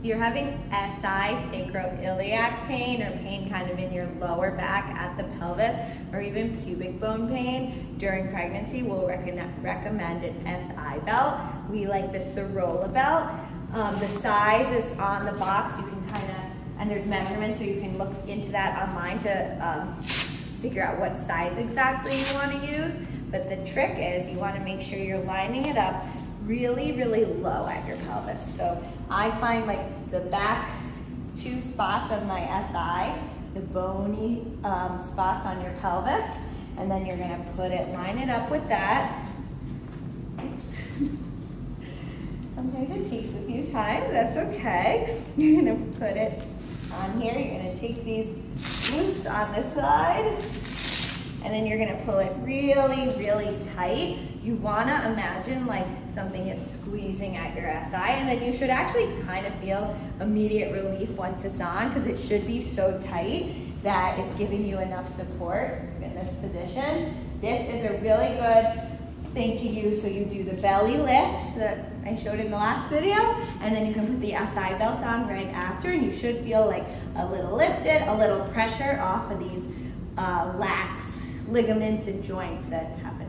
If you're having SI, sacroiliac pain, or pain kind of in your lower back at the pelvis, or even pubic bone pain during pregnancy, we'll recommend an SI belt. We like the Serola Belt. The size is on the box. You can kind of, and there's measurements, so you can look into that online to figure out what size exactly you want to use. But the trick is you want to make sure you're lining it up really, really low at your pelvis. So I find like the back 2 spots of my SI, the bony spots on your pelvis, and then you're gonna line it up with that. Oops. Sometimes it takes a few times, that's okay. You're gonna put it on here, you're gonna take these loops on this side, and then you're gonna pull it really, really tight. You wanna imagine like something is squeezing at your SI, and then you should actually kind of feel immediate relief once it's on, because it should be so tight that it's giving you enough support in this position. This is a really good thing to use, so you do the belly lift that I showed in the last video, and then you can put the SI belt on right after, and you should feel like a little lifted, a little pressure off of these lax ligaments and joints that happen